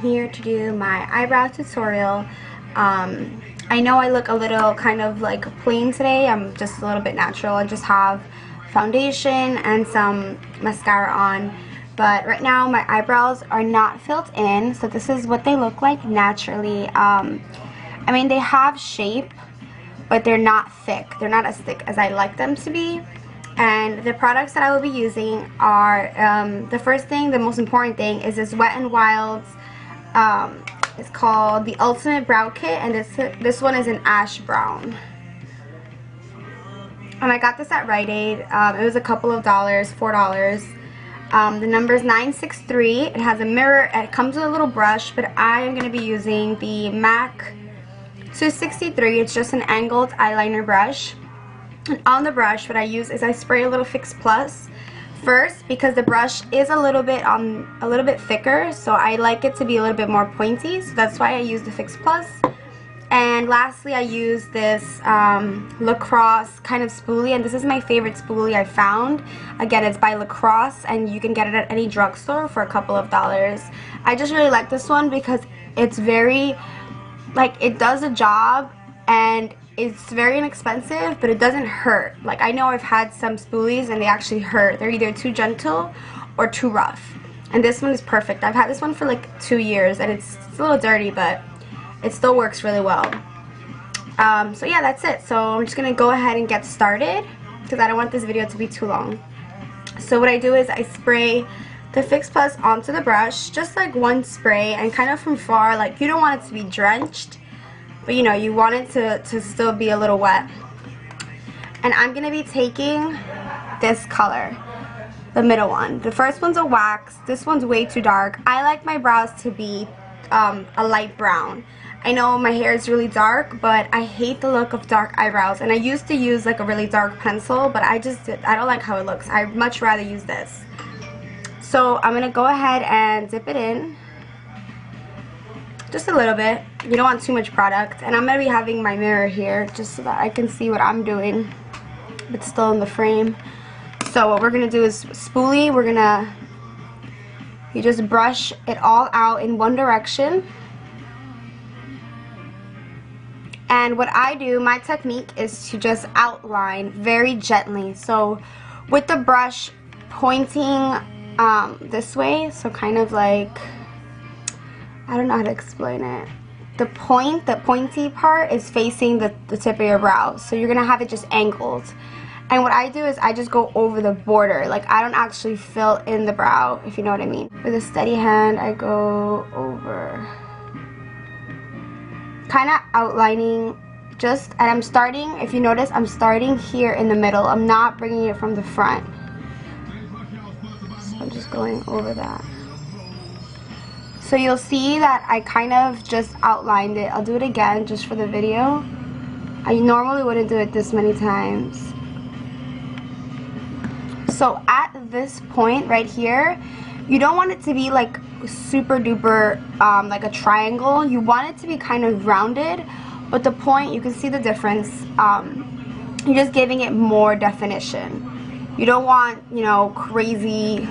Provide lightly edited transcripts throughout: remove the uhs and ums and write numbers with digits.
here to do my eyebrow tutorial. I know I look a little kind of like plain today. I'm just a little bit natural. I just have foundation and some mascara on. But right now my eyebrows are not filled in, so this is what they look like naturally. I mean, they have shape, but they're not thick. They're not as thick as I like them to be. And the products that I will be using are, the first thing, the most important thing, is this Wet n Wild's, it's called the Ultimate Brow Kit, and this one is an ash brown. And I got this at Rite Aid. It was a couple of dollars, $4. The number is 963. It has a mirror, it comes with a little brush, but I am going to be using the MAC 263. It's just an angled eyeliner brush. And on the brush, what I use is I spray a little Fix Plus first, because the brush is a little bit thicker, so I like it to be a little bit more pointy, so that's why I use the Fix Plus. And lastly, I use this Lacrosse kind of spoolie, and this is my favorite spoolie I found. Again, it's by Lacrosse, and you can get it at any drugstore for a couple of dollars. I just really like this one because it's very, like, it does a job, and it's very inexpensive, but it doesn't hurt. Like, I know I've had some spoolies and they actually hurt. They're either too gentle or too rough. And this one is perfect. I've had this one for like 2 years, and it's a little dirty, but it still works really well. So yeah, that's it. So I'm just gonna go ahead and get started because I don't want this video to be too long. So what I do is I spray the Fix Plus onto the brush, just like one spray, and kind of from far. Like, you don't want it to be drenched, but you know, you want it to still be a little wet. And I'm going to be taking this color, the middle one. The first one's a wax. This one's way too dark. I like my brows to be a light brown. I know my hair is really dark, but I hate the look of dark eyebrows. And I used to use like a really dark pencil, but I don't like how it looks. I'd much rather use this. So I'm going to go ahead and dip it in. Just a little bit. You don't want too much product. And I'm going to be having my mirror here just so that I can see what I'm doing, but still in the frame. So what we're going to do is spoolie. You just brush it all out in one direction. And what I do, my technique is to just outline very gently. So with the brush pointing this way, so kind of like, I don't know how to explain it. The pointy part is facing the tip of your brow. So you're going to have it just angled. And what I do is I just go over the border. Like, I don't actually fill in the brow, if you know what I mean. With a steady hand, I go over. Kind of outlining and I'm starting, if you notice, I'm starting here in the middle. I'm not bringing it from the front. So I'm just going over that. So you'll see that I kind of just outlined it. I'll do it again just for the video. I normally wouldn't do it this many times. So at this point right here, you don't want it to be like super duper like a triangle. You want it to be kind of rounded, but the point, you can see the difference. You're just giving it more definition. You don't want, you know, crazy,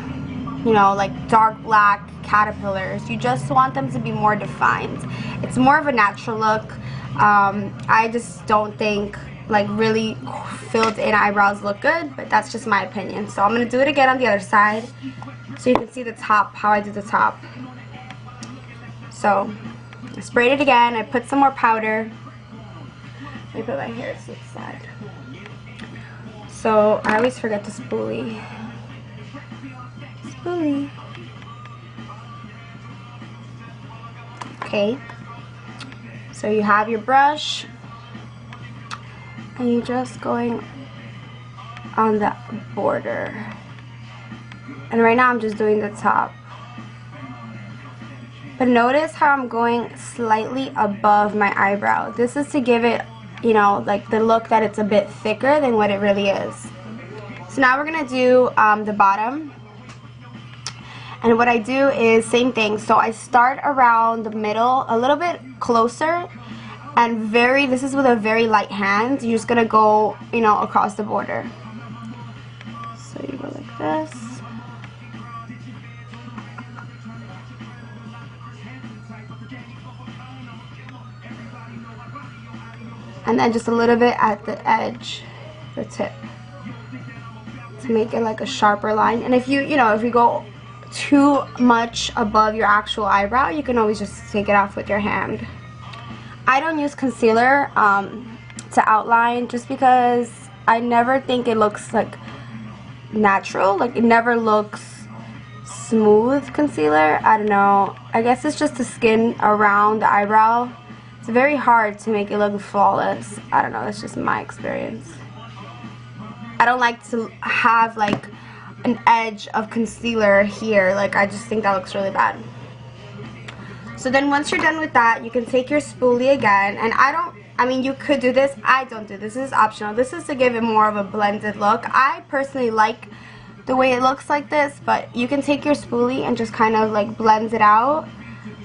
you know, like dark black caterpillars. You just want them to be more defined. It's more of a natural look. I just don't think like really filled in eyebrows look good, but that's just my opinion. So I'm going to do it again on the other side so you can see the top, how I do the top. So I sprayed it again. I put some more powder. Let me put my hair to the side. So I always forget to spoolie. Spoolie. Okay. So you have your brush, and you're just going on the border. And right now I'm just doing the top. But notice how I'm going slightly above my eyebrow. This is to give it, you know, like the look that it's a bit thicker than what it really is. So now we're going to do the bottom. And what I do is same thing. So I start around the middle, a little bit closer, and this is with a very light hand. You're just going to go, you know, across the border. So you go like this. and then just a little bit at the edge, the tip, to make it like a sharper line. And if you go too much above your actual eyebrow, you can always just take it off with your hand. I don't use concealer to outline, just because I never think it looks like natural. Like, it never looks smooth, concealer. I don't know, I guess it's just the skin around the eyebrow. It's very hard to make it look flawless. I don't know, that's just my experience. I don't like to have like an edge of concealer here. Like, I just think that looks really bad. So then once you're done with that, you can take your spoolie again, and I mean, you could do this. I don't do this. This is optional. This is to give it more of a blended look. I personally like the way it looks like this, but you can take your spoolie and just kind of like blend it out.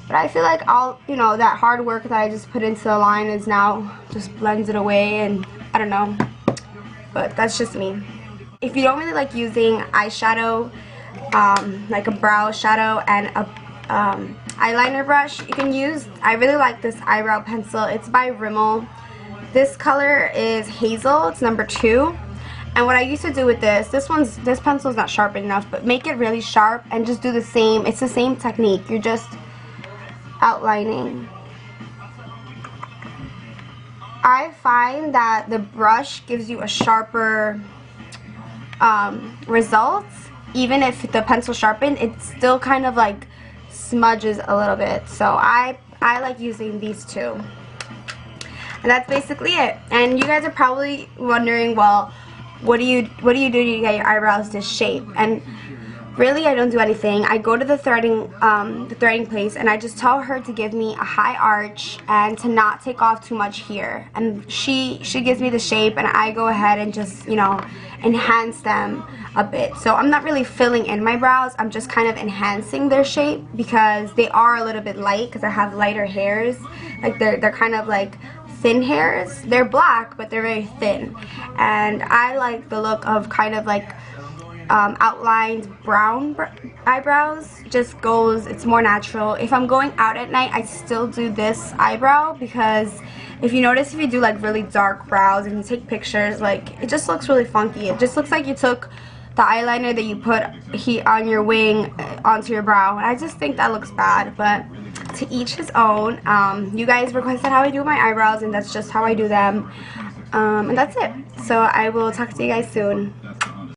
But I feel like that hard work that I just put into the line is now just blended away, and I don't know. But that's just me. If you don't really like using eyeshadow, like a brow shadow and a eyeliner brush, you can use, I really like this eyebrow pencil. It's by Rimmel. This color is Hazel. It's number 2. And what I used to do with this pencil is not sharp enough, but make it really sharp and just do the same. It's the same technique. You're just outlining. I find that the brush gives you a sharper results. Even if the pencil sharpened, it still kind of like smudges a little bit. So I like using these two. And that's basically it. And you guys are probably wondering, well, what do you do to get your eyebrows this shape? And really, I don't do anything. I go to the threading place, and I just tell her to give me a high arch and to not take off too much here. And she gives me the shape, and I go ahead and just, enhance them a bit. So I'm not really filling in my brows. I'm just kind of enhancing their shape, because they are a little bit light, because I have lighter hairs. Like, they're kind of like thin hairs. They're black, but they're very thin. And I like the look of kind of like outlined brown eyebrows. It's more natural. If I'm going out at night, I still do this eyebrow, because if you notice, if you do like really dark brows and you take pictures, like, it just looks really funky. It just looks like you took the eyeliner that you put on your wing onto your brow, and I just think that looks bad. But to each his own. You guys requested how I do my eyebrows, and that's just how I do them. And that's it. So I will talk to you guys soon.